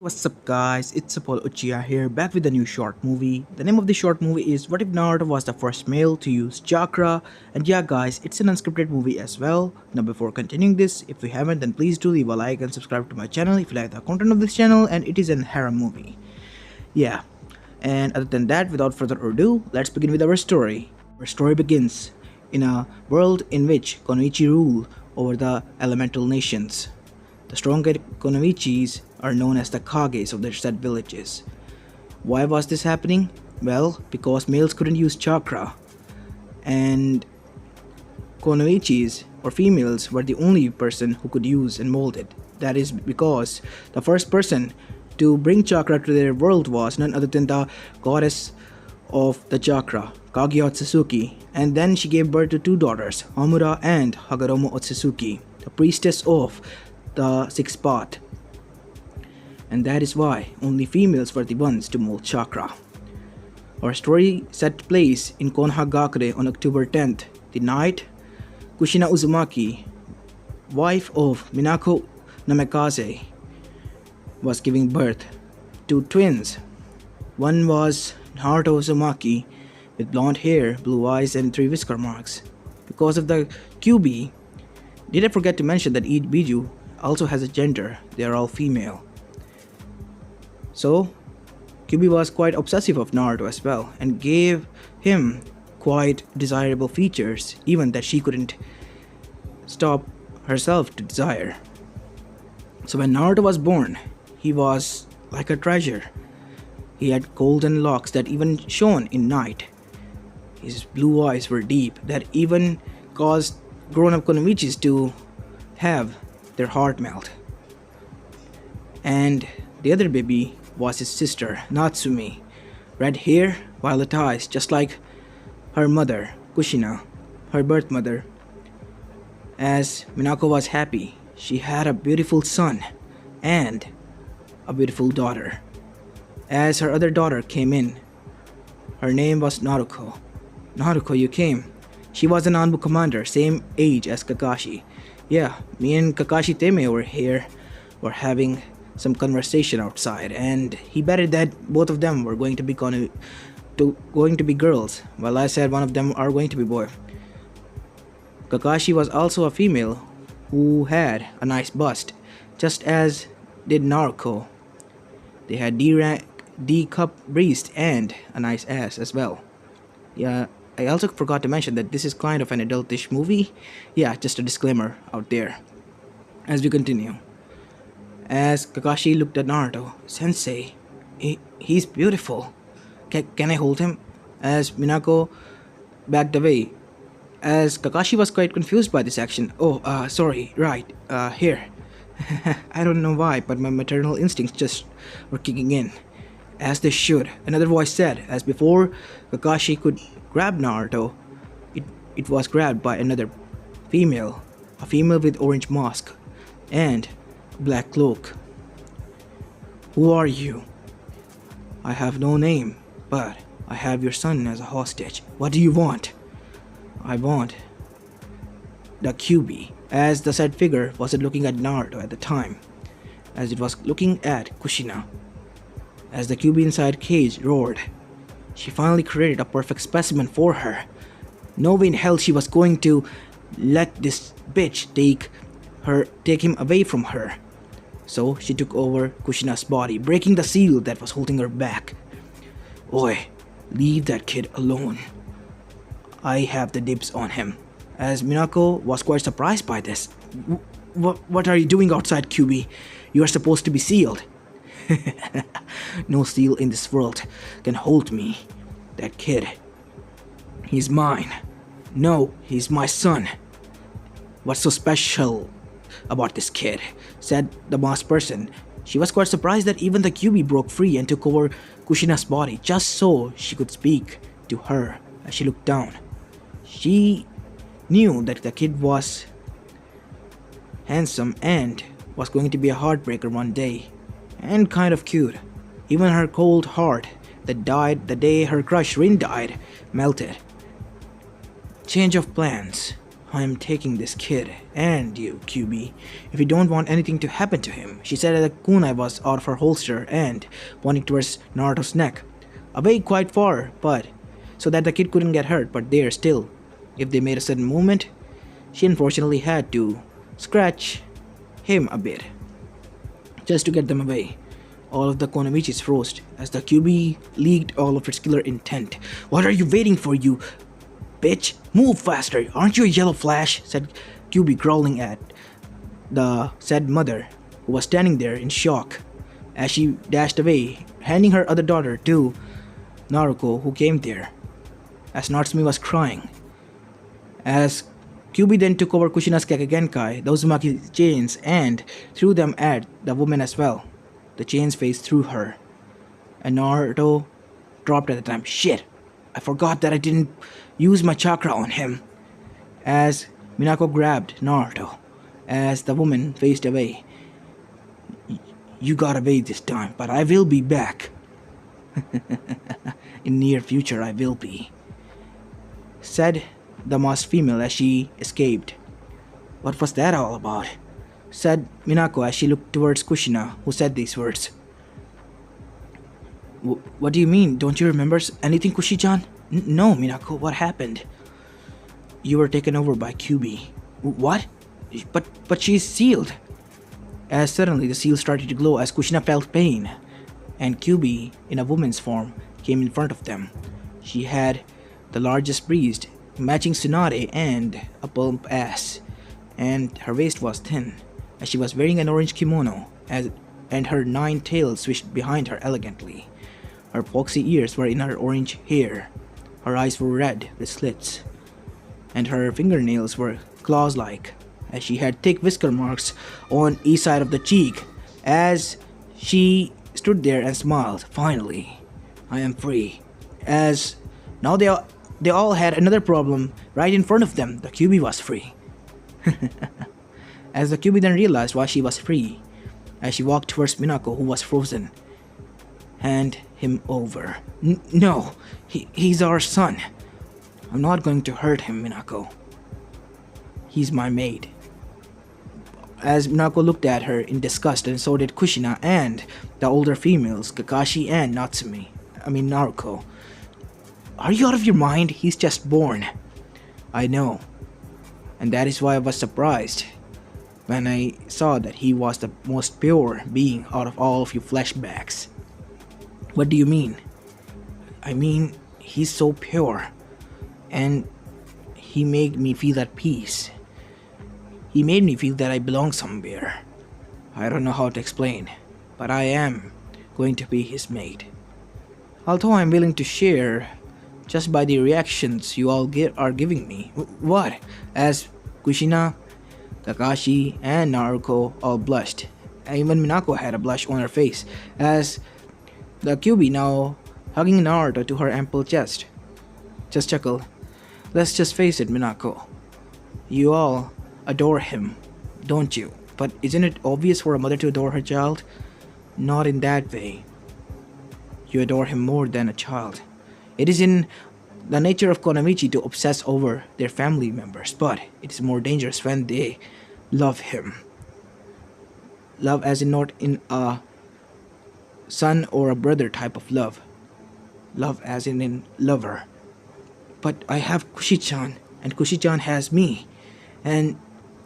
What's up guys, it's Paul Uchiha here, back with a new short movie. The name of the short movie is What If Naruto Was the First Male to Use Chakra? And yeah guys, it's an unscripted movie as well. Now before continuing this, if you haven't then please do leave a like and subscribe to my channel if you like the content of this channel, and it is an harem movie. Yeah, and other than that, without further ado, let's begin with our story. Our story begins in a world in which Konoichi rule over the elemental nations. The stronger Konoichis are known as the Kages of their said villages. Why was this happening? Well, because males couldn't use chakra, and Konoichis or females were the only person who could use and mold it. That is because the first person to bring chakra to their world was none other than the goddess of the chakra, Kaguya Otsutsuki, and then she gave birth to two daughters, Hamura and Hagoromo Otsutsuki, the priestess of the sixth path. And that is why only females were the ones to mold chakra. Our story set place in Kirigakure on October 10th, the night Kushina Uzumaki, wife of Minako Namikaze, was giving birth to twins. One was Naruto Uzumaki with blonde hair, blue eyes, and 3 whisker marks. Because of the QB, did I forget to mention that each Biju also has a gender, they are all female. So, QB was quite obsessive of Naruto as well and gave him quite desirable features, even that she couldn't stop herself to desire. So when Naruto was born, he was like a treasure. He had golden locks that even shone in night. His blue eyes were deep that even caused grown-up Konoichis to have their heart melt. And the other baby was his sister, Natsumi. Red hair, violet eyes, just like her mother, Kushina, her birth mother. As Minako was happy, she had a beautiful son and a beautiful daughter. As her other daughter came in, her name was Naruko. Naruko, you came. She was an Anbu commander, same age as Kakashi. Yeah, me and Kakashi Teme over here were having some conversation outside, and he betted that both of them were going to be girls, while I said one of them are going to be boy. Kakashi was also a female who had a nice bust, just as did Naruko. They had D-cup breast and a nice ass as well. Yeah, I also forgot to mention that this is kind of an adultish movie. Yeah, just a disclaimer out there. As we continue. As Kakashi looked at Naruto, Sensei, he's beautiful. Can I hold him? As Minako backed away. As Kakashi was quite confused by this action. Oh, sorry, right, here. I don't know why, but my maternal instincts just were kicking in. As they should, another voice said, as before Kakashi could grab Naruto, it was grabbed by another female, a female with orange mask and black cloak. Who are you? I have no name, but I have your son as a hostage. What do you want? I want the QB, as the said figure wasn't looking at Naruto at the time, as it was looking at Kushina. As the QB inside cage roared, she finally created a perfect specimen for her. No way in hell she was going to let this bitch take him away from her. So she took over Kushina's body, breaking the seal that was holding her back. Oi, leave that kid alone. I have the dibs on him. As Minako was quite surprised by this. What are you doing outside, QB? You are supposed to be sealed. No seal in this world can hold me. That kid, he's mine. No, he's my son. What's so special about this kid? Said the masked person. She was quite surprised that even the QB broke free and took over Kushina's body just so she could speak to her as she looked down. She knew that the kid was handsome and was going to be a heartbreaker one day, and kind of cute. Even her cold heart that died the day her crush Rin died melted. Change of plans. I am taking this kid and you, QB, if you don't want anything to happen to him, she said as the kunai was out of her holster and pointing towards Naruto's neck. Away quite far, but so that the kid couldn't get hurt, but there still. If they made a sudden movement, she unfortunately had to scratch him a bit just to get them away. All of the Konomichis froze as the QB leaked all of its killer intent. What are you waiting for, you bitch? Move faster! Aren't you a yellow flash? Said QB, growling at the said mother, who was standing there in shock as she dashed away, handing her other daughter to Naruto, who came there as Natsumi was crying. As QB then took over Kushina's Kekkei, the Uzumaki chains, and threw them at the woman as well. The chains phased through her, and Naruto dropped at the time. Shit! I forgot that I didn't use my chakra on him. As Minako grabbed Naruto, as the woman faced away. You got away this time, but I will be back. In near future I will be, said the masked female as she escaped. What was that all about? Said Minako as she looked towards Kushina, who said these words. What do you mean? Don't you remember anything, Kushi-chan? No, Minako, what happened? You were taken over by QB. What? But she's sealed. As suddenly the seal started to glow as Kushina felt pain, and QB, in a woman's form, came in front of them. She had the largest breast, matching tsunade and a plump ass, and her waist was thin, as she was wearing an orange kimono, and her 9 tails swished behind her elegantly. Her foxy ears were in her orange hair, her eyes were red with slits, and her fingernails were claws-like, as she had thick whisker marks on each side of the cheek. As she stood there and smiled, finally, I am free. As now they all had another problem right in front of them. The QB was free. As the QB then realized why she was free, as she walked towards Minako, who was frozen. Hand him over. No, he's our son. I'm not going to hurt him, Minako. He's my mate. As Minako looked at her in disgust, and so did Kushina and the older females, Kakashi and Naruto. Are you out of your mind? He's just born. I know. And that is why I was surprised when I saw that he was the most pure being out of all of you flashbacks. What do you mean? I mean, he's so pure. And he made me feel at peace. He made me feel that I belong somewhere. I don't know how to explain, but I am going to be his mate. Although I'm willing to share just by the reactions you all are giving me. What? As Kushina, Kakashi, and Naruto all blushed. And even Minako had a blush on her face, as the QB now hugging Naruto to her ample chest. Just chuckled. Let's just face it, Minako. You all adore him, don't you? But isn't it obvious for a mother to adore her child? Not in that way. You adore him more than a child. It is in the nature of Konomichi to obsess over their family members, but it is more dangerous when they love him. Love as in not in a son or a brother type of love. Love as in lover. But I have Kushi-chan, and Kushi-chan has me, and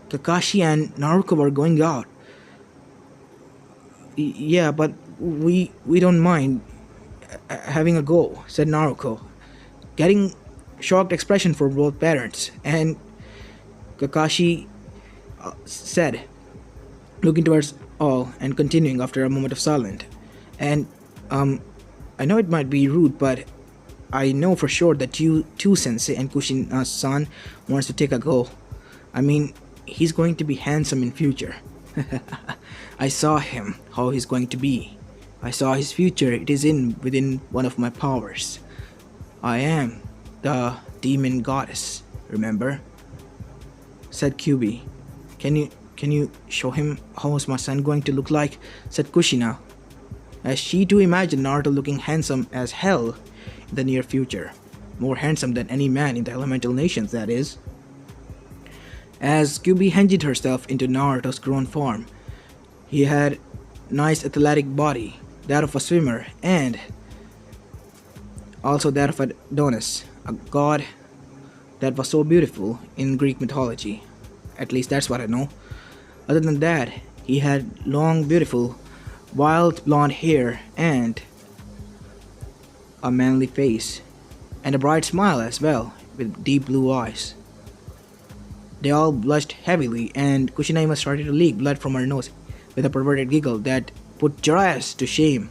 Kakashi and Naruto are going out. Yeah, but we don't mind having a go, said Naruto, getting shocked expression from both parents. And Kakashi said, looking towards all and continuing after a moment of silence. And I know it might be rude, but I know for sure that you too, Sensei, and Kushina-san wants to take a go. I mean, he's going to be handsome in future. I saw him, how he's going to be. I saw his future. It is within one of my powers. I am the demon goddess, remember? Said QB. Can you show him how is my son going to look like? Said Kushina, as she too imagined Naruto looking handsome as hell in the near future. More handsome than any man in the elemental nations, that is. as Kyuubi hinged herself into Naruto's grown form. He had nice athletic body, that of a swimmer, and also that of Adonis, a god that was so beautiful in Greek mythology. At least that's what I know. Other than that, he had long, beautiful, wild blonde hair and a manly face, and a bright smile as well, with deep blue eyes. They all blushed heavily, and Kushinaima started to leak blood from her nose with a perverted giggle that put Jiraiya to shame,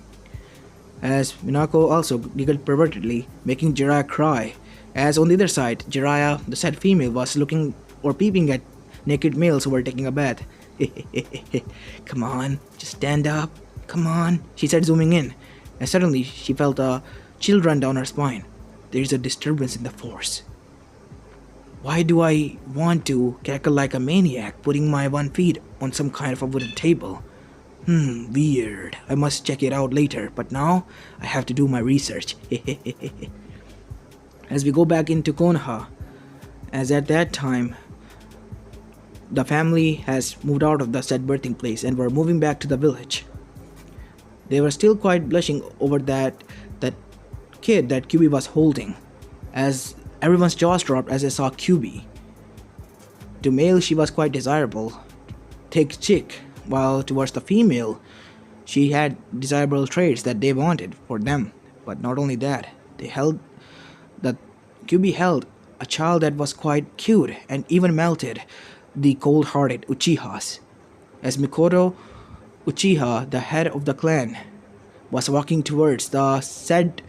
as Minako also giggled pervertedly, making Jiraiya cry, as on the other side, Jiraiya, the sad female, was looking or peeping at naked males who were taking a bath. Come on, just stand up. Come on, she said, zooming in, and suddenly she felt a chill run down her spine. There is a disturbance in the force. Why do I want to cackle like a maniac, putting my one feet on some kind of a wooden table? Weird. I must check it out later, but now I have to do my research. As we go back into Konoha, as at that time, the family has moved out of the said birthing place and were moving back to the village. They were still quite blushing over that kid that Kyuubi was holding, as everyone's jaws dropped as they saw Kyuubi. To male, she was quite desirable, thick chick, while towards the female, she had desirable traits that they wanted for them. But not only that, Kyuubi held a child that was quite cute and even melted the cold-hearted Uchihas. As Mikoto Uchiha, the head of the clan, was walking towards the said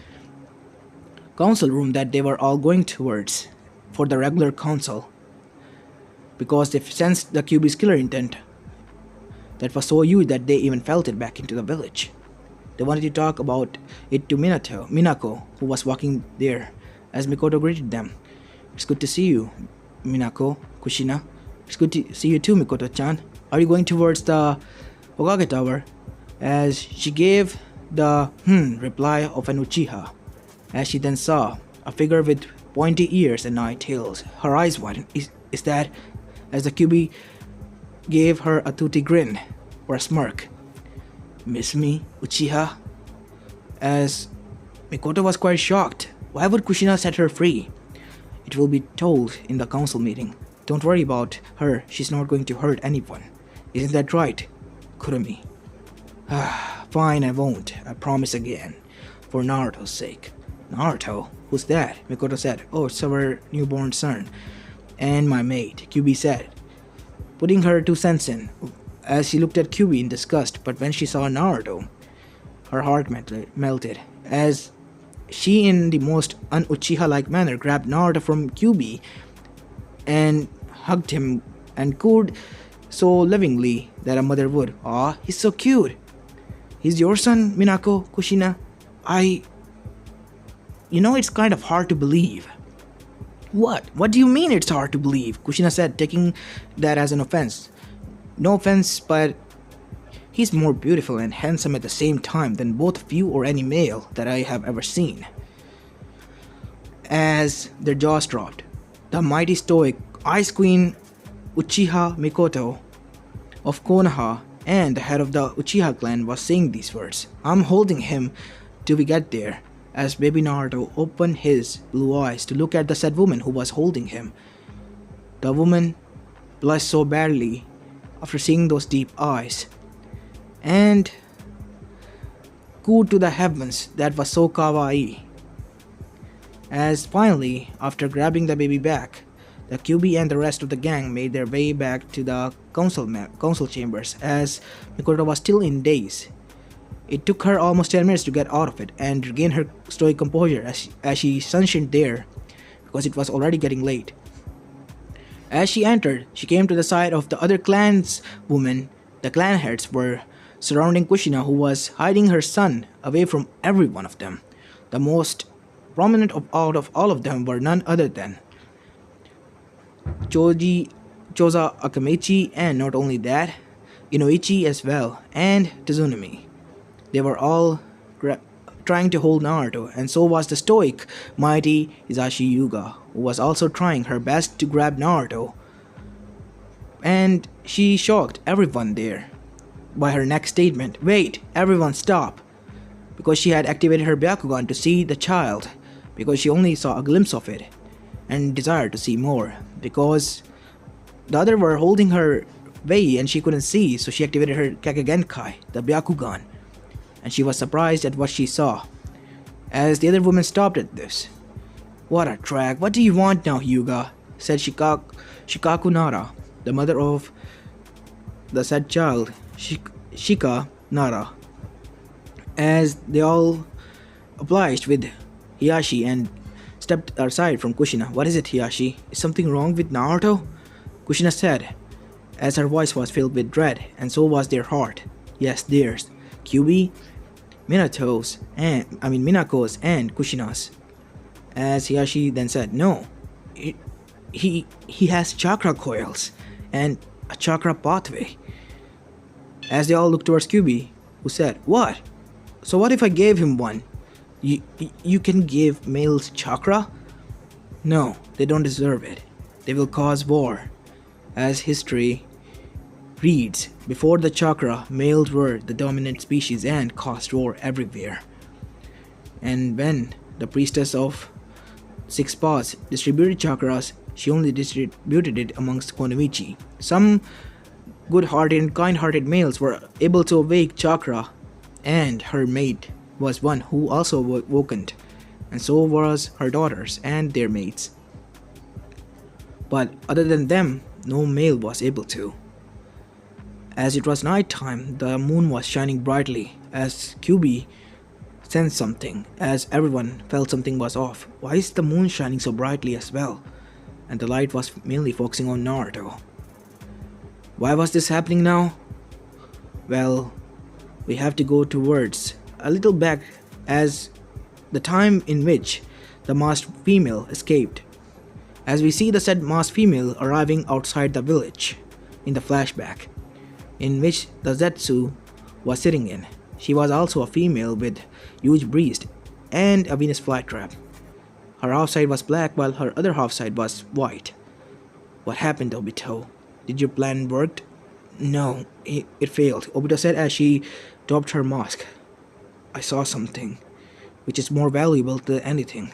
council room that they were all going towards for the regular council, because they sensed the Kyuubi's killer intent that was so huge that they even felt it back into the village. They wanted to talk about it to Minako, who was walking there, as Mikoto greeted them. It's good to see you, Minako, Kushina. It's good to see you too, Mikoto-chan. Are you going towards the Hokage Tower? As she gave the reply of an Uchiha, as she then saw a figure with pointy ears and nine tails. Her eyes widened. Is that? As the Kyuubi gave her a toothy grin, or a smirk. Miss me, Uchiha? As Mikoto was quite shocked. Why would Kushina set her free? It will be told in the council meeting. Don't worry about her, she's not going to hurt anyone. Isn't that right, Kurumi? Fine, I won't. I promise again. For Naruto's sake. Naruto? Who's that? Mikoto said. Oh, it's our newborn son. And my mate, Kyuubi said, putting her 2 cents in, as she looked at Kyuubi in disgust. But when she saw Naruto, her heart melted, as she, in the most un-Uchiha-like manner, grabbed Naruto from Kyuubi and hugged him and cooed so lovingly that a mother would. Aw, he's so cute. He's your son, Minako, Kushina? It's kind of hard to believe. What? What do you mean it's hard to believe? Kushina said, taking that as an offense. No offense, but he's more beautiful and handsome at the same time than both of you or any male that I have ever seen. As their jaws dropped, the mighty stoic Ice Queen Uchiha Mikoto of Konoha and the head of the Uchiha clan was saying these words. I'm holding him till we get there. As baby Naruto opened his blue eyes to look at the said woman who was holding him, the woman blushed so badly after seeing those deep eyes, and cooed to the heavens that was so kawaii. As finally, after grabbing the baby back, the Kyuubi and the rest of the gang made their way back to the council chambers, as Mikoto was still in daze. It took her almost 10 minutes to get out of it and regain her stoic composure as she sunshined there, because it was already getting late. As she entered, she came to the side of the other clanswomen. The clan heads were surrounding Kushina, who was hiding her son away from every one of them. The most prominent out of all of them were none other than Choza Akamechi, and not only that, Inoichi as well, and Tazunami. They were all trying to hold Naruto, and so was the stoic, mighty Hisashi Yuga, who was also trying her best to grab Naruto And she shocked everyone there by her next statement. Wait, everyone stop! Because she had activated her Byakugan to see the child, because she only saw a glimpse of it, and desired to see more, because the other were holding her way and she couldn't see, so she activated her Kagegenkai, the Byakugan, and she was surprised at what she saw. As the other woman stopped at this. What a drag, what do you want now, Hyuga? Said Shikaku Nara, the mother of the said child, Shika Nara. As they all obliged with Hiyashi and stepped aside from Kushina. What is it, Hiyashi? Is something wrong with Naruto? Kushina said, as her voice was filled with dread, and so was their heart. Yes, theirs. Kyubi, Minako's, and Kushina's. As Hiyashi then said, no, he has chakra coils and a chakra pathway. As they all looked towards Kyubi, who said, what? So what if I gave him one? You can give males chakra? No, they don't deserve it. They will cause war. As history reads, before the chakra, males were the dominant species and caused war everywhere. And when the priestess of 6 paths distributed chakras, she only distributed it amongst Konoichi. Some good-hearted and kind-hearted males were able to awake chakra, and her mate was one who also awakened, and so was her daughters and their mates. But other than them, no male was able to. As it was night time, the moon was shining brightly, as Kyubi sensed something, as everyone felt something was off. Why is the moon shining so brightly as well? And the light was mainly focusing on Naruto. Why was this happening now? Well, we have to go towards a little back, as the time in which the masked female escaped. As we see the said masked female arriving outside the village in the flashback, in which the Zetsu was sitting in. She was also a female with huge breast and a Venus flytrap. Her half side was black while her other half side was white. What happened, Obito? Did your plan work? No, it failed, Obito said as she dropped her mask. I saw something, which is more valuable than anything.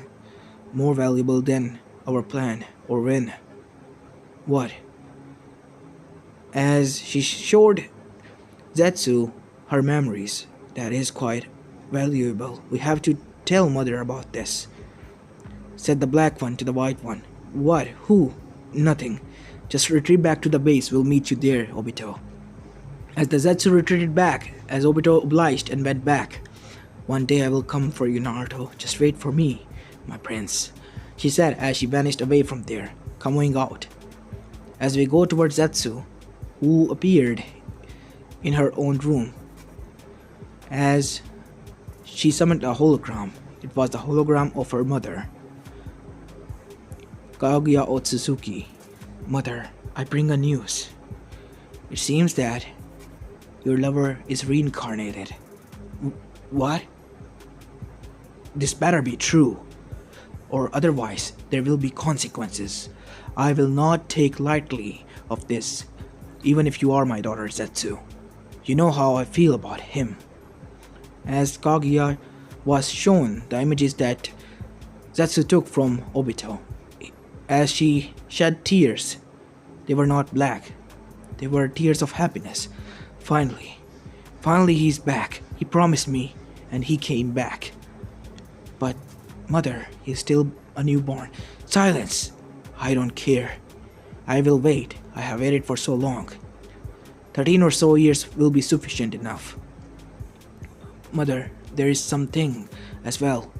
More valuable than our plan or win. What? As she showed Zetsu her memories. That is quite valuable. We have to tell mother about this, said the black one to the white one. What? Who? Nothing. Just retreat back to the base. We'll meet you there, Obito. As the Zetsu retreated back, as Obito obliged and went back. One day I will come for you, Naruto. Just wait for me, my prince, she said as she vanished away from there, coming out. As we go towards Zetsu, who appeared in her own room, as she summoned a hologram. It was the hologram of her mother, Kaguya Otsutsuki. Mother, I bring a news. It seems that your lover is reincarnated. What? This better be true, or otherwise there will be consequences. I will not take lightly of this, even if you are my daughter Zetsu. You know how I feel about him. As Kaguya was shown the images that Zetsu took from Obito, as she shed tears, they were not black. They were tears of happiness. Finally he's back. He promised me, and he came back. But, mother, he's still a newborn. Silence! I don't care. I will wait. I have waited for so long. 13 or so years will be sufficient enough. Mother, there is something as well.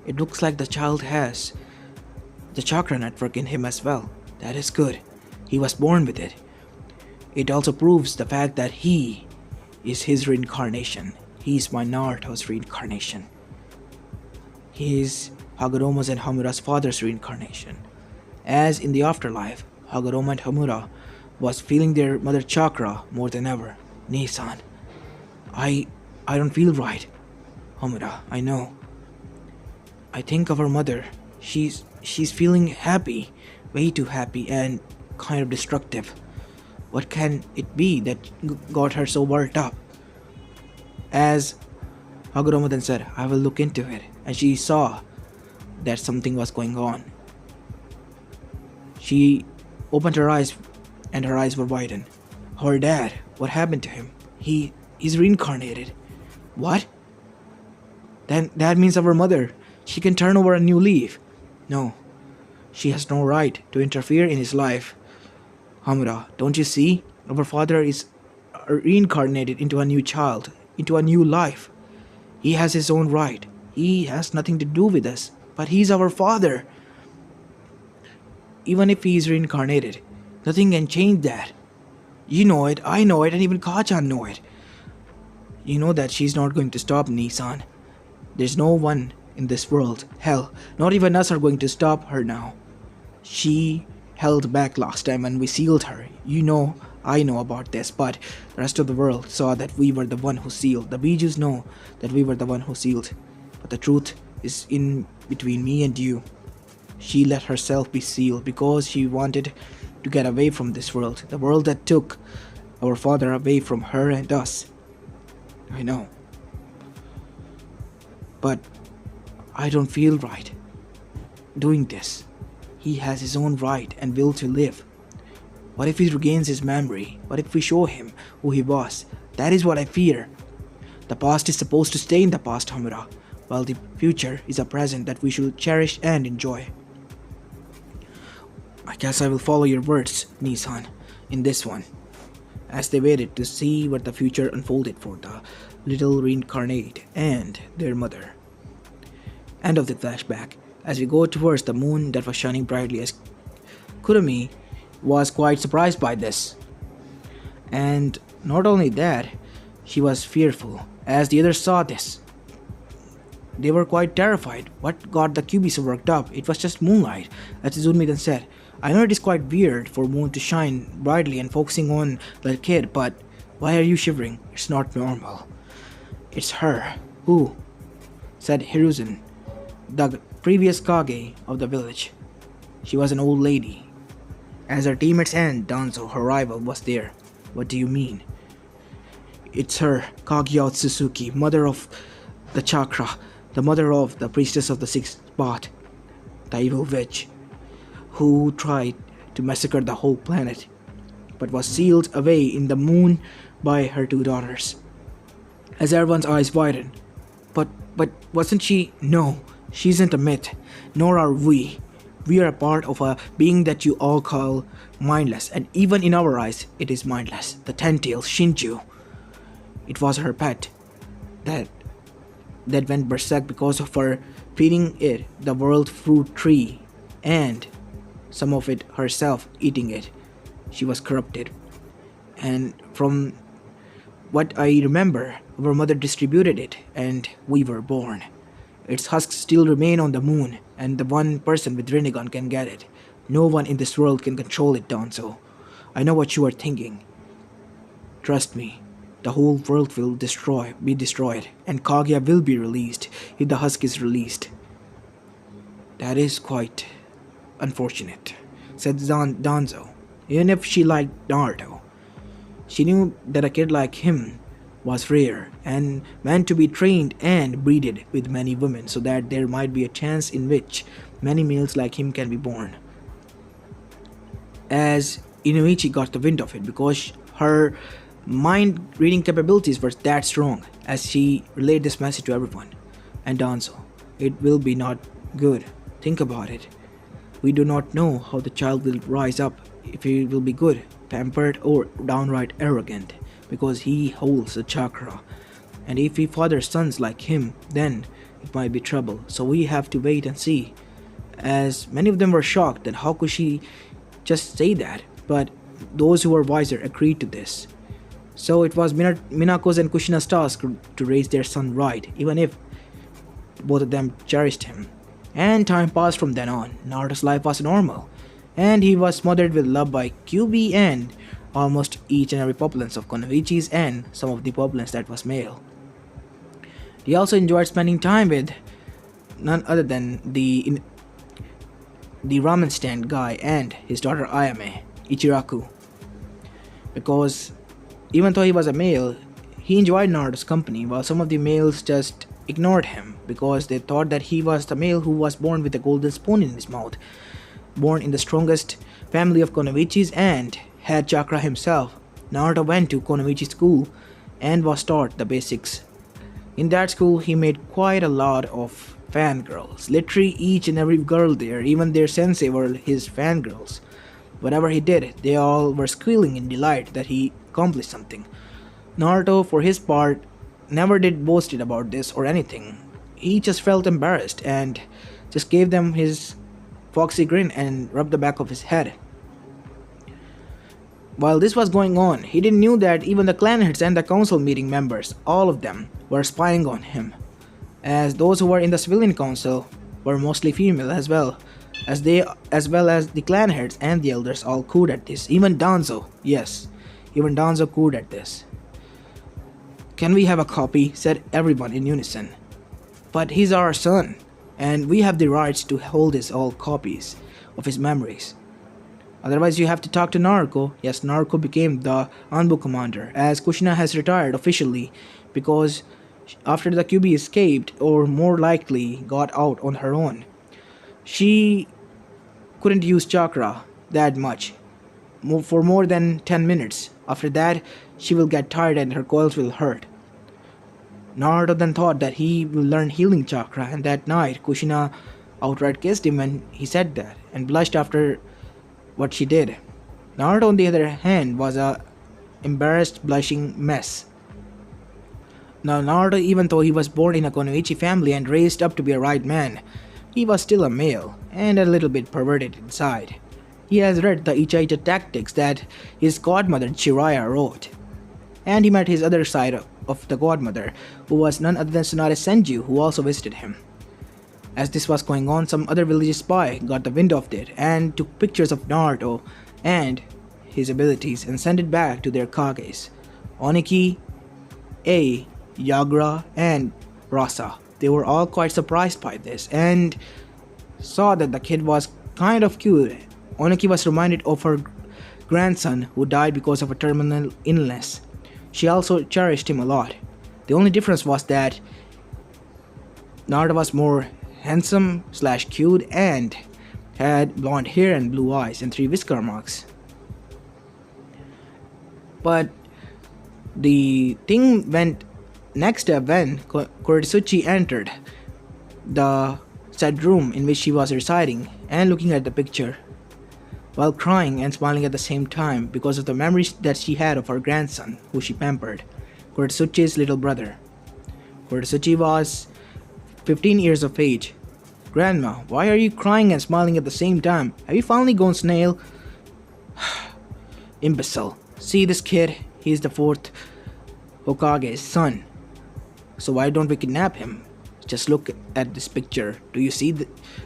It looks like the child has the chakra network in him as well. That is good. He was born with it. It also proves the fact that he is his reincarnation. He is my Naruto's reincarnation. He is Hagoroma's and Hamura's father's reincarnation. As in the afterlife, Hagoroma and Hamura was feeling their mother chakra more than ever. Nissan, I don't feel right. Hamura, I know. I think of our mother. She's feeling happy, way too happy and kind of destructive. What can it be that got her so worked up? As Hagurama then said, I will look into it, and she saw that something was going on. She opened her eyes, and her eyes were widened. Her dad, what happened to him? He's reincarnated. What? Then that means our mother. She can turn over a new leaf. No, she has no right to interfere in his life. Hamura, don't you see? Our father is reincarnated into a new child, into a new life. He has his own right. He has nothing to do with us, but he's our father. Even if he is reincarnated, nothing can change that. You know it, I know it, and even Kachan know it. You know that she's not going to stop Nissan. There's no one in this world, hell, not even us are going to stop her now. She held back last time when we sealed her. You know, I know about this, but the rest of the world saw that we were the one who sealed. The Bijus know that we were the one who sealed. But the truth is in between me and you. She let herself be sealed because she wanted to get away from this world. The world that took our father away from her and us. I know. But I don't feel right doing this. He has his own right and will to live. What if he regains his memory? What if we show him who he was? That is what I fear. The past is supposed to stay in the past, Hamura, while the future is a present that we should cherish and enjoy. I guess I will follow your words, Nissan, in this one. As they waited to see what the future unfolded for the little reincarnate and their mother. End of the flashback. As we go towards the moon that was shining brightly, as Kurumi was quite surprised by this. And not only that, she was fearful as the others saw this. They were quite terrified. What got the QB so worked up? It was just moonlight, as Izumi then said. I know it is quite weird for moon to shine brightly and focusing on the kid, but why are you shivering? It's not normal. It's her. Who? Said Hiruzen, the previous Kage of the village. She was an old lady. As her teammates and Danzo, her rival, was there. What do you mean? It's her, Kaguya Tsuzuki, mother of the chakra, the mother of the priestess of the sixth spot, the evil witch, who tried to massacre the whole planet, but was sealed away in the moon by her two daughters. As everyone's eyes widened. But wasn't she? No, she isn't a myth, nor are we. We are a part of a being that you all call mindless, and even in our eyes, it is mindless. The ten-tailed Shinju. It was her pet that went berserk because of her feeding it the world fruit tree, and some of it herself eating it. She was corrupted. And from what I remember, our mother distributed it, and we were born. Its husks still remain on the moon, and the one person with Rinnegan can get it. No one in this world can control it, Danzo. I know what you are thinking. Trust me, the whole world will be destroyed, and Kaguya will be released if the husk is released. That is quite unfortunate, said Danzo. Even if she liked Naruto, she knew that a kid like him was rare and meant to be trained and breeded with many women so that there might be a chance in which many males like him can be born. As Inuichi got the wind of it because her mind reading capabilities were that strong, as she relayed this message to everyone. And Danzo, it will be not good. Think about it. We do not know how the child will rise up, if he will be good, pampered, or downright arrogant, because he holds the chakra. And if he fathers sons like him, then it might be trouble. So we have to wait and see. As many of them were shocked that how could she just say that, but those who were wiser agreed to this. So it was Minako's and Kushina's task to raise their son right, even if both of them cherished him. And time passed from then on. Naruto's life was normal, and he was smothered with love by QB and almost each and every populace of Konoichis and some of the populace that was male. He also enjoyed spending time with none other than the ramen stand guy and his daughter Ayame, Ichiraku. because even though he was a male, he enjoyed Naruto's company, while some of the males just ignored him because they thought that he was the male who was born with a golden spoon in his mouth, born in the strongest family of Konoichis and had chakra himself. Naruto went to Konoichi school and was taught the basics. In that school, he made quite a lot of fangirls. Literally each and every girl there, even their sensei, were his fangirls. Whatever he did, they all were squealing in delight that he accomplished something. Naruto, for his part, never did boasted about this or anything. He just felt embarrassed and just gave them his foxy grin and rubbed the back of his head. While this was going on, he didn't knew that even the clan heads and the council meeting members, all of them, were spying on him, as those who were in the civilian council were mostly female as well as the clan heads and the elders all cooed at this. Even Danzo, yes, even Danzo cooed at this. "Can we have a copy?" said everyone in unison. "But he's our son, and we have the rights to hold his all copies of his memories. Otherwise, you have to talk to Naruto." Yes, Naruto became the Anbu commander, as Kushina has retired officially because after the QB escaped, or more likely got out on her own, she couldn't use chakra that much for more than 10 minutes. After that, she will get tired and her coils will hurt. Naruto then thought that he will learn healing chakra, and that night Kushina outright kissed him when he said that, and blushed after what she did. Naruto, on the other hand, was a embarrassed, blushing mess. Now Naruto, even though he was born in a Konoichi family and raised up to be a right man, he was still a male, and a little bit perverted inside. He has read the Uchiha tactics that his godmother Jiraiya wrote, and he met his other side of the godmother, who was none other than Tsunade Senju, who also visited him. As this was going on, some other village spy got the wind of it and took pictures of Naruto and his abilities and sent it back to their Kages, Oniki, Yagra, and Rasa. They were all quite surprised by this and saw that the kid was kind of cute. Oniki was reminded of her grandson who died because of a terminal illness. She also cherished him a lot. The only difference was that Naruto was more handsome / cute and had blonde hair and blue eyes and 3 whisker marks. But the thing went next step when Kuretsuchi entered the said room in which she was residing and looking at the picture, while crying and smiling at the same time because of the memories that she had of her grandson, who she pampered, Kuretsuchi's little brother. Kuretsuchi was 15 years of age. "Grandma, why are you crying and smiling at the same time? Have you finally gone snail?" "Imbecile. See this kid? He's the 4th Hokage's son. So why don't we kidnap him? Just look at this picture. Do you see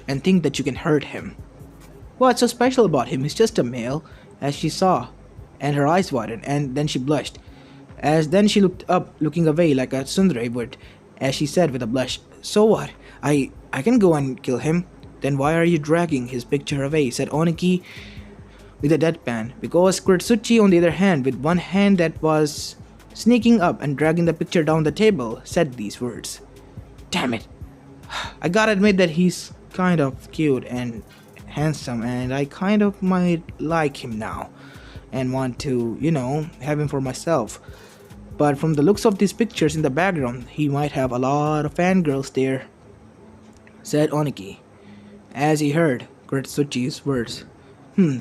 and think that you can hurt him? What's so special about him? He's just a male," as she saw, and her eyes widened, and then she blushed. As then she looked up, looking away like a tsundere would, as she said with a blush, "So what? I can go and kill him." "Then why are you dragging his picture away?" said Oniki with a deadpan, because Kuretsuchi, on the other hand, with one hand that was sneaking up and dragging the picture down the table, said these words. "Damn it. I gotta admit that he's kind of cute and handsome, and I kind of might like him now and want to, have him for myself. But from the looks of these pictures in the background, he might have a lot of fangirls there," said Oniki, as he heard Kuretsuchi's words.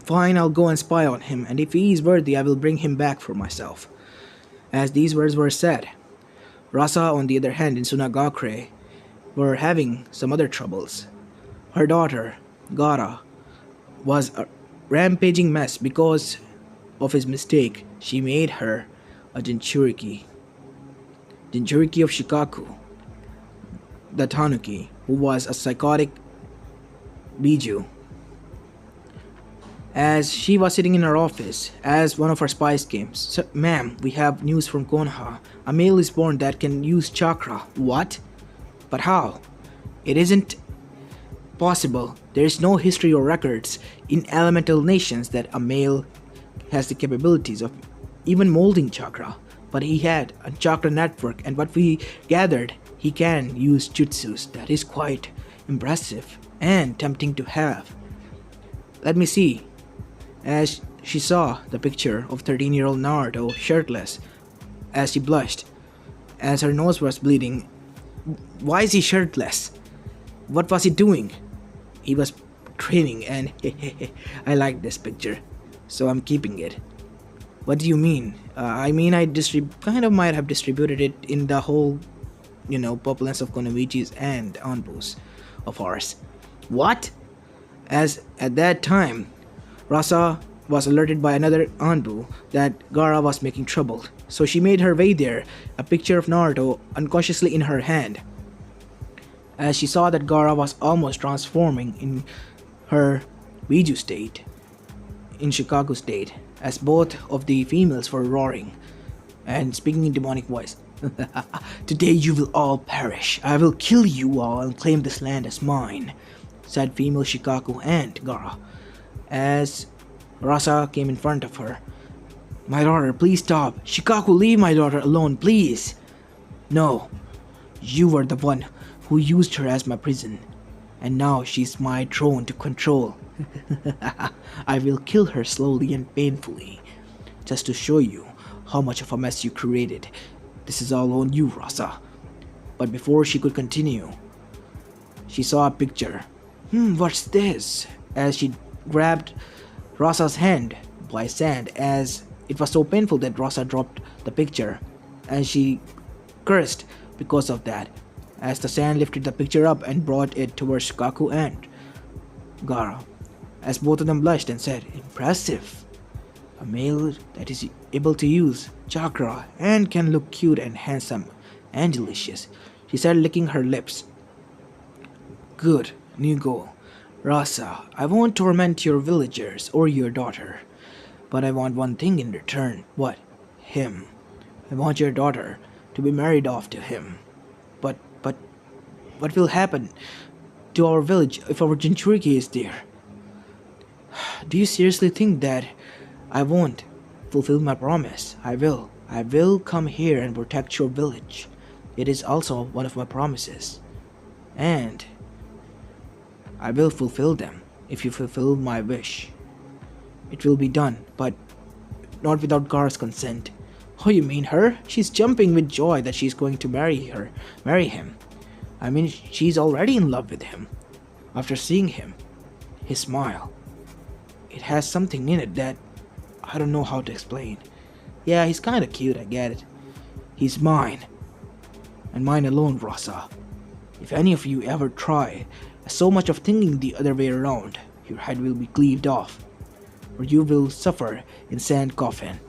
Fine, I'll go and spy on him, and if he is worthy, I will bring him back for myself." As these words were said, Rasa, on the other hand, in Sunagakure, were having some other troubles. Her daughter, Gaara, was a rampaging mess because of his mistake. She made her a Jinchuriki of Shikaku, the Tanuki, who was a psychotic Biju. As she was sitting in her office, as one of her spies came. "Ma'am, we have news from Konoha. A male is born that can use chakra." "What? But how? It isn't possible. There is no history or records in elemental nations that a male has the capabilities of even molding chakra. But he had a chakra network, and what we gathered, he can use jutsus. That is quite impressive and tempting to have. Let me see. As she saw the picture of 13-year-old Naruto shirtless, as she blushed, as her nose was bleeding. Why is he shirtless? What was he doing? He was training, and I like this picture, so I'm keeping it. What do you mean? I mean, I kind of might have distributed it in the whole, populace of Konoichis and Anbus of ours. What? As at that time, Rasa was alerted by another Anbu that Gaara was making trouble, so she made her way there, a picture of Naruto unconsciously in her hand. As she saw that Gaara was almost transforming in her Biju state, in Shikaku state, as both of the females were roaring and speaking in demonic voice. Today you will all perish. I will kill you all and claim this land as mine, said female Shikaku and Gaara, as Rasa came in front of her. My daughter, please stop. Shikaku, leave my daughter alone, please. No, you were the one who used her as my prison, and now she's my throne to control. I will kill her slowly and painfully, just to show you how much of a mess you created. This is all on you, Rasa. But before she could continue, she saw a picture. What's this? As she grabbed Rasa's hand by sand, as it was so painful that Rasa dropped the picture, and she cursed because of that, as the sand lifted the picture up and brought it towards Shikaku and Gaara, as both of them blushed and said, impressive. A male that is able to use chakra and can look cute and handsome and delicious, she said, licking her lips. Good, new goal. Rasa, I won't torment your villagers or your daughter, but I want one thing in return. What? Him. I want your daughter to be married off to him. But what will happen to our village if our Jinchuriki is there? Do you seriously think that I won't fulfill my promise? I will. I will come here and protect your village. It is also one of my promises. And I will fulfill them if you fulfill my wish. It will be done, but not without Gaara's consent. Oh, you mean her? She's jumping with joy that she's going to marry him. I mean, she's already in love with him. After seeing him, his smile, it has something in it that I don't know how to explain. Yeah, he's kinda cute, I get it. He's mine, and mine alone, Rasa. If any of you ever try so much of thinking the other way around, your head will be cleaved off, or you will suffer in sand coffin.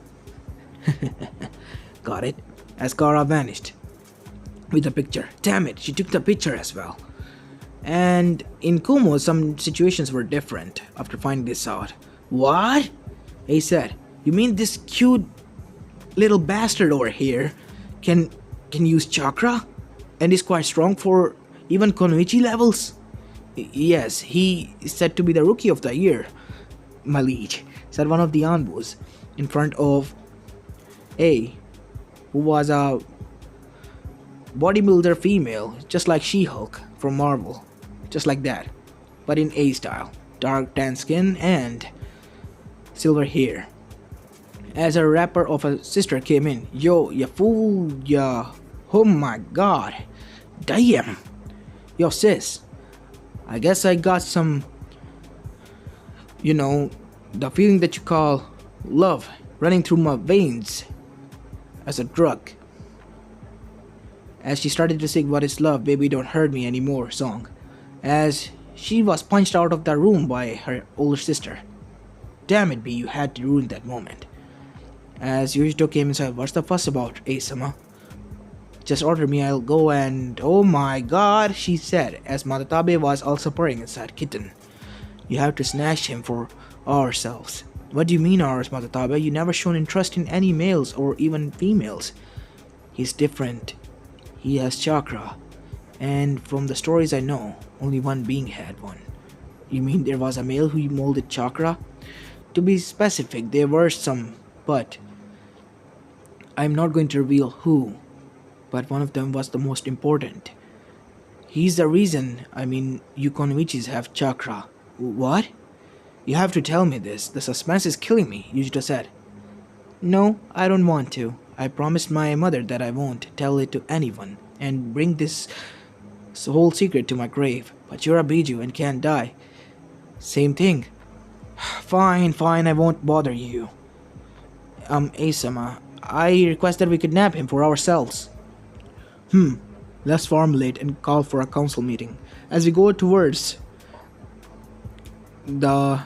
Got it? As Gaara vanished with the picture. Damn it, she took the picture as well. And in Kumo, some situations were different after finding this out. What? He said, you mean this cute little bastard over here can use chakra? And is quite strong for even Konoichi levels? Yes, he is said to be the rookie of the year, my liege, said one of the Anbus in front of A, who was a bodybuilder female, just like She-Hulk from Marvel, just like that, but in A style, dark tan skin and silver hair. As a rapper of a sister came in, yo, ya fool, ya, oh my god, damn, yo sis, I guess I got some, the feeling that you call love running through my veins as a drug. As she started to sing What Is Love, Baby Don't Hurt Me Anymore song, as she was punched out of the room by her older sister. Damn it, B, you had to ruin that moment. As Yoshito came inside, what's the fuss about, Asama? Just order me, I'll go and... Oh my god, she said, as Matatabe was also purring inside Kitten. You have to snatch him for ourselves. What do you mean ours, Matatabe? You never shown interest in any males or even females. He's different. He has chakra. And from the stories I know, only one being had one. You mean there was a male who molded chakra? To be specific, there were some, but I'm not going to reveal who, but one of them was the most important. He's the reason, you Konoichis have chakra. What? You have to tell me this. The suspense is killing me, Yujito said. No, I don't want to. I promised my mother that I won't tell it to anyone and bring this whole secret to my grave. But you're a Biju and can't die. Same thing. Fine, I won't bother you. Asama, I request that we kidnap him for ourselves. Let's formulate and call for a council meeting. As we go towards the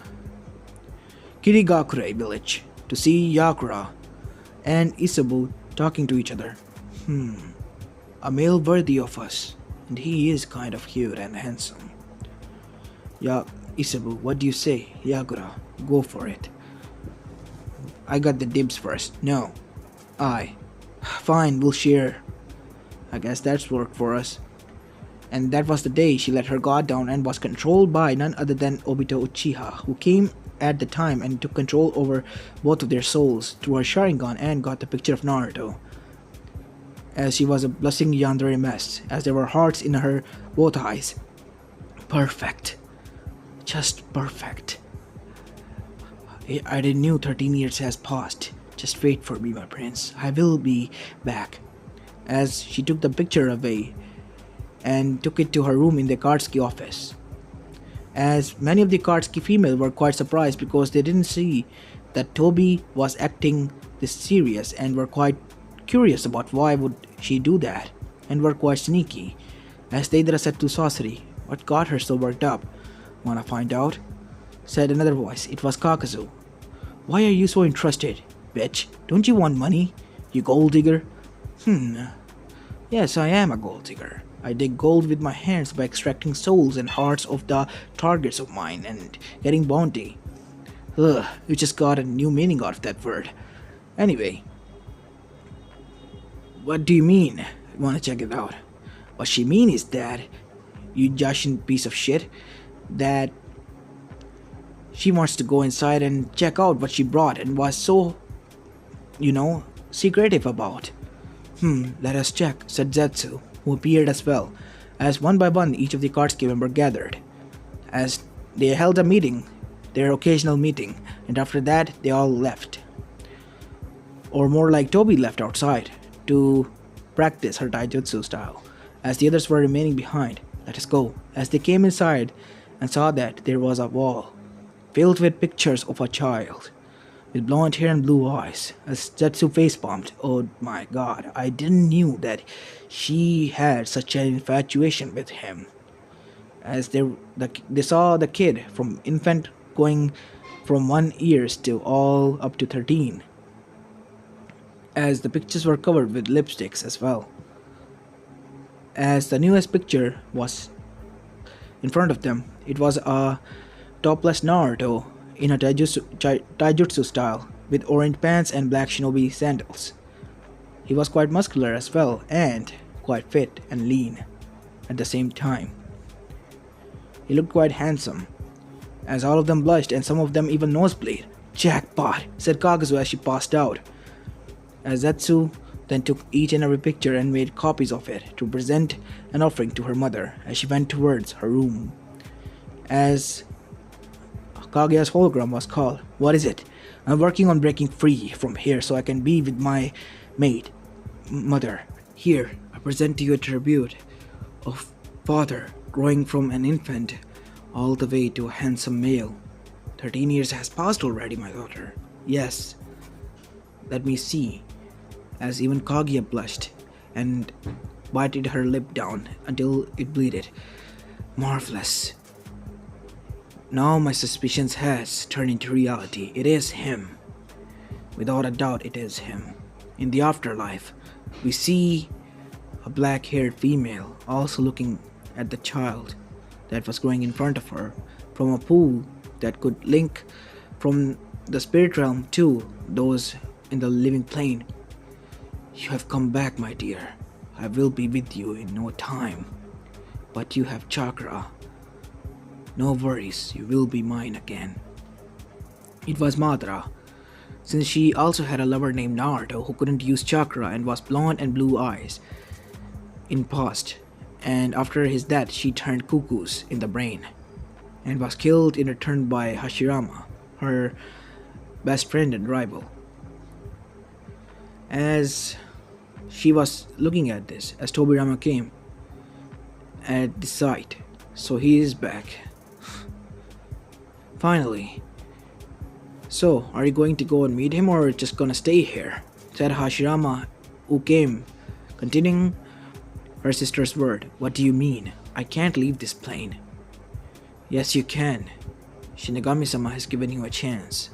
Kirigakure village to see Yakura and Isabu talking to each other. A male worthy of us, and he is kind of cute and handsome. Isabu, what do you say? Yakura, go for it. I got the dibs first. No. Fine, we'll share. I guess that's worked for us. And that was the day she let her guard down and was controlled by none other than Obito Uchiha, who came at the time and took control over both of their souls through her Sharingan and got the picture of Naruto. As she was a blushing yandere mess, as there were hearts in her both eyes. Perfect. Just perfect. I didn't knew 13 years has passed. Just wait for me, my prince. I will be back. As she took the picture away and took it to her room in the Kartsuki office. As many of the Kartsuki females were quite surprised because they didn't see that Toby was acting this serious and were quite curious about why would she do that and were quite sneaky. As Deidara said to Sasori, what got her so worked up? Wanna find out? Said another voice. It was Kakazu. Why are you so interested, bitch? Don't you want money, you gold digger? Yes, I am a gold digger. I dig gold with my hands by extracting souls and hearts of the targets of mine and getting bounty. You just got a new meaning out of that word. Anyway. What do you mean? I wanna check it out. What she mean is that, you Jashin piece of shit, that she wants to go inside and check out what she brought and was so, secretive about. Let us check, said Zetsu, who appeared as well, as one by one each of the Kartsuki members gathered. As they held a meeting, their occasional meeting, and after that they all left. Or more like Toby left outside to practice her taijutsu style, as the others were remaining behind. Let us go. As they came inside and saw that there was a wall filled with pictures of a child with blonde hair and blue eyes, as Zetsu facepalmed. Oh my god, I didn't knew that she had such an infatuation with him. As they saw the kid from infant going from 1 year to all up to 13. As the pictures were covered with lipsticks as well. As the newest picture was in front of them, it was a topless Naruto in a taijutsu style, with orange pants and black shinobi sandals. He was quite muscular as well, and quite fit and lean at the same time. He looked quite handsome, as all of them blushed and some of them even nosebleed. Jackpot, said Kaguya as she passed out. As Zetsu then took each and every picture and made copies of it to present an offering to her mother as she went towards her room. As Kaguya's hologram was called. What is it? I'm working on breaking free from here so I can be with my mother. Here, I present to you a tribute of father growing from an infant all the way to a handsome male. 13 years has passed already, my daughter. Yes. Let me see. As even Kaguya blushed and bited her lip down until it bleeded. Marvelous. Now my suspicions has turned into reality. It is him. Without a doubt, it is him. In the afterlife, we see a black-haired female also looking at the child that was growing in front of her from a pool that could link from the spirit realm to those in the living plane. You have come back, my dear. I will be with you in no time. But you have chakra. No worries, you will be mine again. It was Madara, since she also had a lover named Naruto who couldn't use chakra and was blonde and blue eyes in past. And after his death, she turned cuckoos in the brain and was killed in return by Hashirama, her best friend and rival. As she was looking at this, as Tobirama came at the site, so he is back. Finally. So, are you going to go and meet him or just gonna stay here? Said Hashirama, who came, continuing her sister's word. What do you mean? I can't leave this plane. Yes, you can. Shinigami-sama has given you a chance.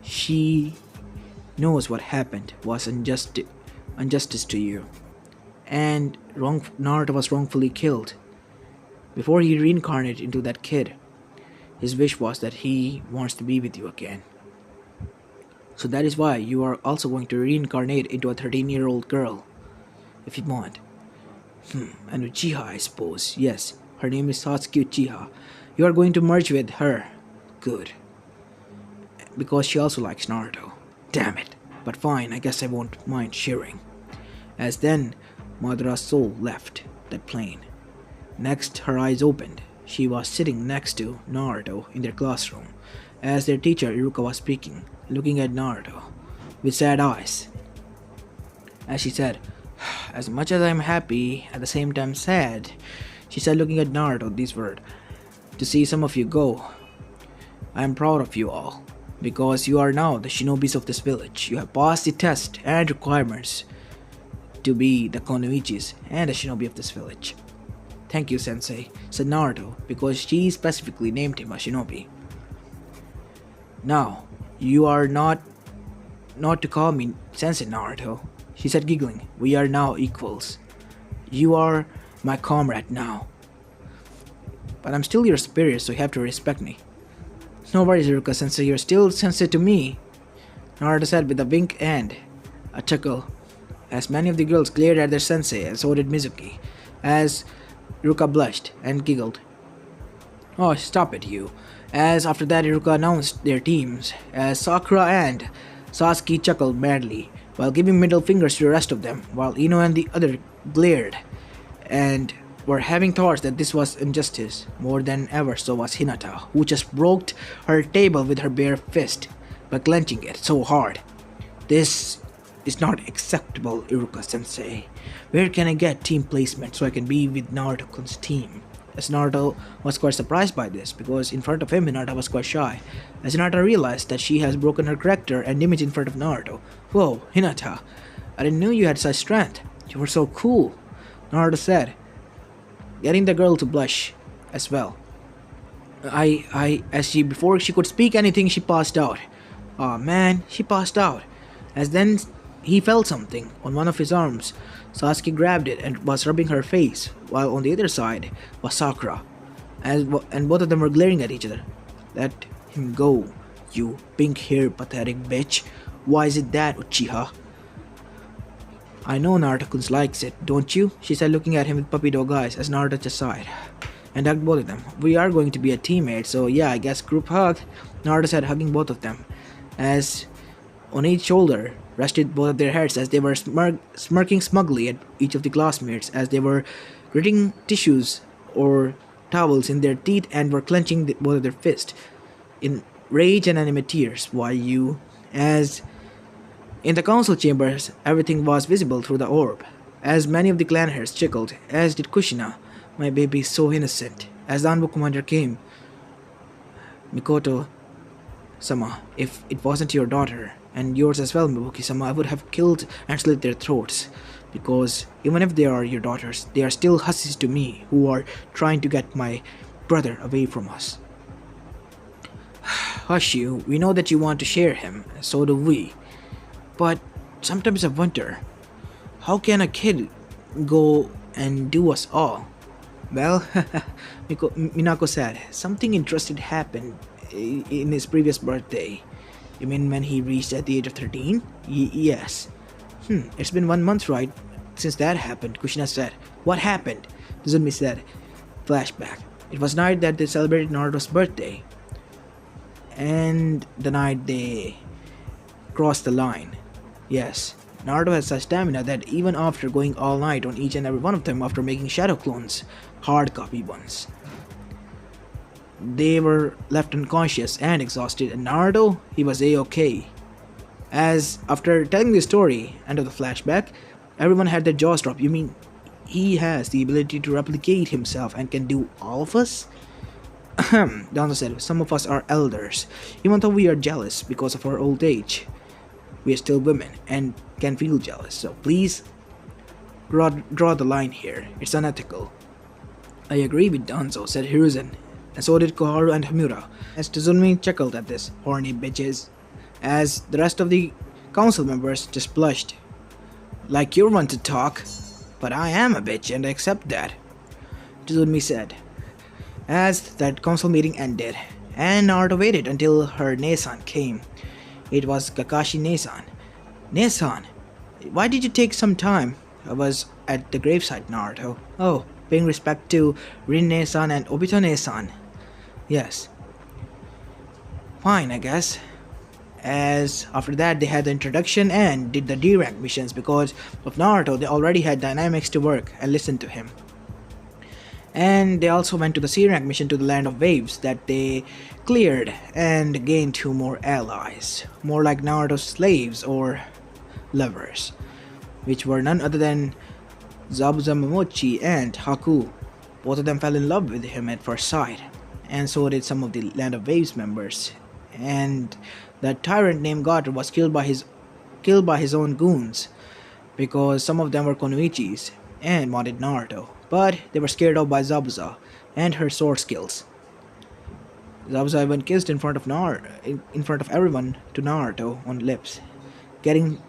She knows what happened was injustice to you. And Naruto was wrongfully killed. Before he reincarnated into that kid, his wish was that he wants to be with you again. So that is why you are also going to reincarnate into a 13-year-old girl, if you want. And Uchiha, I suppose. Yes, her name is Satsuki Uchiha. You are going to merge with her. Good. Because she also likes Naruto. Damn it. But fine, I guess I won't mind sharing. As then, Madara's soul left that plane. Next, her eyes opened. She was sitting next to Naruto in their classroom, as their teacher Iruka was speaking, looking at Naruto with sad eyes. As she said, as much as I'm happy, at the same time sad, she said looking at Naruto these words, to see some of you go. I am proud of you all, because you are now the shinobis of this village. You have passed the test and requirements to be the Konoichis and the shinobi of this village. Thank you, Sensei, said Naruto, because she specifically named him a shinobi. Now, you are not to call me Sensei, Naruto, she said giggling. We are now equals. You are my comrade now. But I'm still your superior, so you have to respect me. No worries, Iruka Sensei, you're still Sensei to me, Naruto said with a wink and a chuckle, as many of the girls glared at their sensei, and so did Mizuki, as Iruka blushed and giggled. Oh, stop it, you. As after that, Iruka announced their teams, as Sakura and Sasuke chuckled madly, while giving middle fingers to the rest of them, while Ino and the other glared, and were having thoughts that this was injustice. More than ever, so was Hinata, who just broke her table with her bare fist by clenching it so hard. This is not acceptable, Iruka-sensei. Where can I get team placement so I can be with Naruto-kun's team? As Naruto was quite surprised by this, because in front of him Hinata was quite shy, as Hinata realized that she has broken her character and image in front of Naruto. Whoa, Hinata, I didn't know you had such strength. You were so cool, Naruto said, getting the girl to blush as well. Before she could speak anything, she passed out. Aw man, she passed out. As then he felt something on one of his arms. Sasuke grabbed it and was rubbing her face, while on the other side was Sakura, and both of them were glaring at each other. Let him go, you pink-haired pathetic bitch. Why is it that, Uchiha? I know Naruto-kun likes it, don't you? She said, looking at him with puppy dog eyes as Naruto just sighed and hugged both of them. We are going to be a teammate, so yeah, I guess group hug, Naruto said, hugging both of them, as on each shoulder rested both of their heads, as they were smirking smugly at each of the classmates as they were gritting tissues or towels in their teeth and were clenching both of their fists in rage and anime tears. Why you? As in the council chambers, everything was visible through the orb, as many of the clan heads chuckled, as did Kushina. My baby is so innocent. As the Anbu commander came, Mikoto-sama, if it wasn't your daughter, and yours as well, Mibuki-sama, I would have killed and slit their throats, because even if they are your daughters, they are still hussies to me, who are trying to get my brother away from us. Hush you, we know that you want to share him, so do we. But sometimes I wonder, how can a kid go and do us all? Well, Minako said, something interesting happened in his previous birthday. You mean when he reached at the age of 13? Yes. It's been 1 month, right? Since that happened, Kushina said. What happened? Tizumi said. Flashback. It was night that they celebrated Naruto's birthday. And the night they crossed the line. Yes, Naruto had such stamina that even after going all night on each and every one of them after making shadow clones, hard copy ones, they were left unconscious and exhausted, and Naruto, he was A-okay. As after telling the story, end of the flashback, everyone had their jaws dropped. You mean he has the ability to replicate himself and can do all of us? Danzo said, some of us are elders. Even though we are jealous because of our old age, we are still women and can feel jealous. So please draw the line here. It's unethical. I agree with Danzo, said Hiruzen, and so did Koharu and Hamura, as Tazumi chuckled at this, horny bitches, as the rest of the council members just blushed. Like you're one to talk, but I am a bitch and I accept that, Tazumi said. As that council meeting ended, and Naruto waited until her Nesan came. It was Kakashi Nesan. Nesan, why did you take some time? I was at the gravesite, Naruto. Oh, paying respect to Rin Nesan and Obito Nesan. Yes. Fine, I guess. As after that they had the introduction and did the D-rank missions. Because of Naruto, they already had dynamics to work and listen to him. And they also went to the C-rank mission to the Land of Waves that they cleared and gained 2 more allies, more like Naruto's slaves or lovers, which were none other than Zabuza Momochi and Haku. Both of them fell in love with him at first sight, and so did some of the Land of Waves members. And that tyrant named Gaara was killed by his own goons, because some of them were Konoichis and wanted Naruto, but they were scared off by Zabuza and her sword skills. Zabuza even kissed in front of everyone to Naruto on lips, getting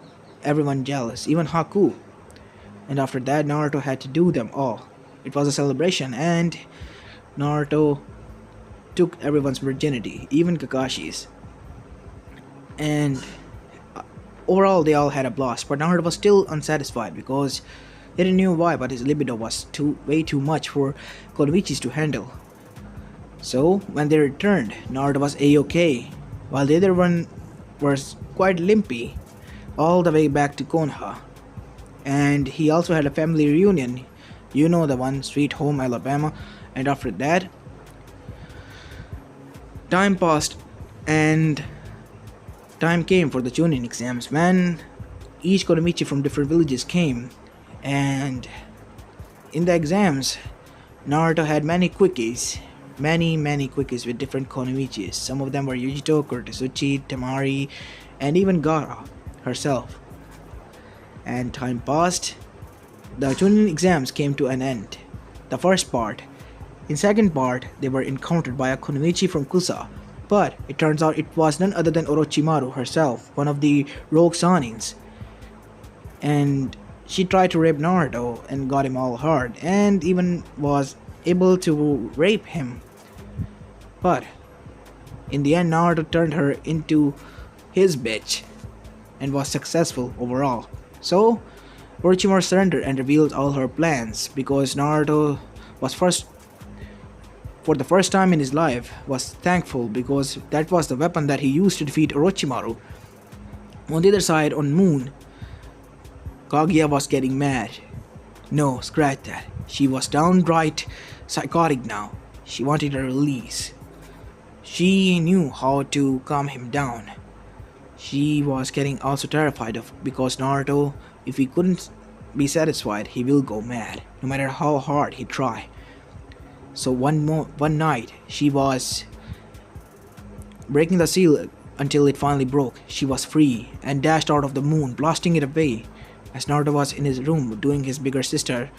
everyone jealous, even Haku. And after that, Naruto had to do them all. It was a celebration, and Naruto took everyone's virginity, even Kakashi's. And overall, they all had a blast, but Naruto was still unsatisfied because he didn't know why, but his libido was way too much for Konoichis to handle. So, when they returned, Naruto was A-okay, while the other one was quite limpy, all the way back to Konoha. And he also had a family reunion, you know the one, Sweet Home Alabama. And after that, time passed, and time came for the Chunin exams, when each Konoichi from different villages came. And in the exams, Naruto had many quickies with different Konoichis. Some of them were Yujito, Kurtisuchi, Temari, and even Gaara herself. And time passed. The Chunin exams came to an end. The first part. In second part, they were encountered by a Konoichi from Kusa, but it turns out it was none other than Orochimaru herself, one of the rogue Sanins. And she tried to rape Naruto and got him all hard, and even was able to rape him. But in the end, Naruto turned her into his bitch and was successful overall. So Orochimaru surrendered and revealed all her plans, because Naruto was for the first time in his life was thankful, because that was the weapon that he used to defeat Orochimaru. On the other side, on Moon, Kaguya was getting mad. No, scratch that. She was downright psychotic now. She wanted a release. She knew how to calm him down. She was getting also terrified because Naruto, if he couldn't be satisfied, he will go mad, no matter how hard he try. So one night, she was breaking the seal until it finally broke. She was free and dashed out of the moon, blasting it away, as Naruto was in his room doing his bigger sister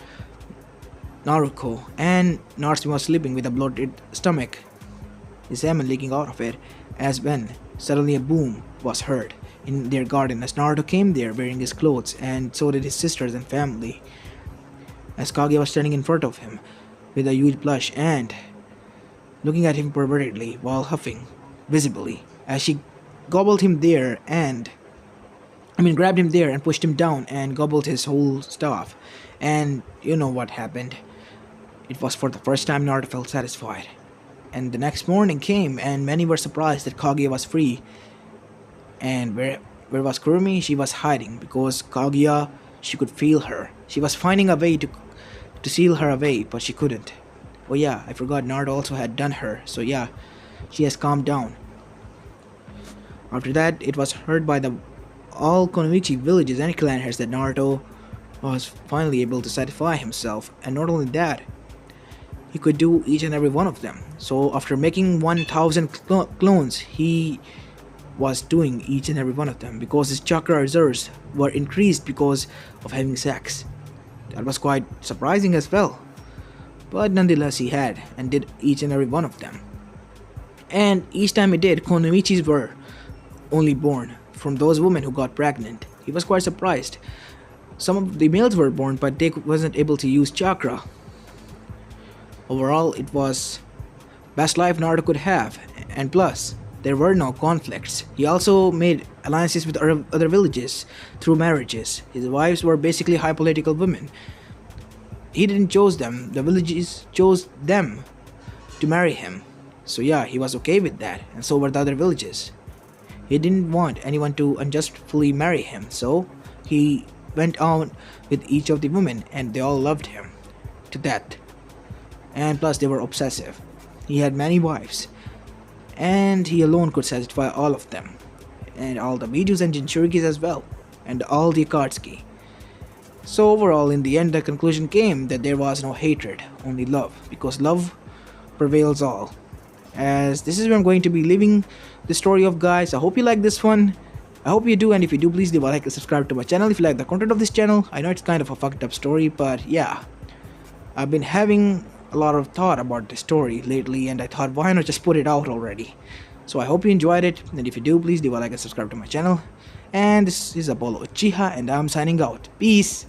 Naruko, and Naruto was sleeping with a bloated stomach, his semen leaking out of it, as when suddenly a boom was heard in their garden as Naruto came there wearing his clothes, and so did his sisters and family, as Kaguya was standing in front of him with a huge blush and looking at him pervertedly while huffing visibly, as she gobbled him there and grabbed him there and pushed him down and gobbled his whole stuff. And you know what happened. It was for the first time Naruto felt satisfied. And the next morning came, and many were surprised that Kaguya was free. And where was Kurumi? She was hiding because Kaguya, she could feel her. She was finding a way to seal her away, but she couldn't. Oh yeah, I forgot Naruto also had done her, so yeah, she has calmed down. After that, it was heard by the all Konoichi villages and clan heads that Naruto was finally able to satisfy himself, and not only that, he could do each and every one of them. So after making 1000 clones, he was doing each and every one of them because his chakra reserves were increased because of having sex. That was quite surprising as well. But nonetheless, he had and did each and every one of them. And each time he did, Konoichis were only born from those women who got pregnant. He was quite surprised. Some of the males were born, but they wasn't able to use chakra. Overall, it was best life Naruto could have, and plus, there were no conflicts. He also made alliances with other villages through marriages. His wives were basically high political women. He didn't choose them, the villages chose them to marry him. So yeah, he was okay with that, and so were the other villages. He didn't want anyone to unjustly marry him, so he went on with each of the women, and they all loved him to death. And plus, they were obsessive. He had many wives, and he alone could satisfy all of them, and all the Bijus and Jinchurikis as well, and all the Akatsuki. So overall, in the end, the conclusion came that there was no hatred, only love, because love prevails all. As this is where I'm going to be leaving the story of, guys. I hope you like this one. I hope you do, and if you do, please leave a like and subscribe to my channel if you like the content of this channel. I know it's kind of a fucked up story, but yeah, I've been having a lot of thought about the story lately, and I thought, why not just put it out already? So I hope you enjoyed it, and if you do, please leave a like and subscribe to my channel. And this is Apollo Uchiha, and I'm signing out. Peace.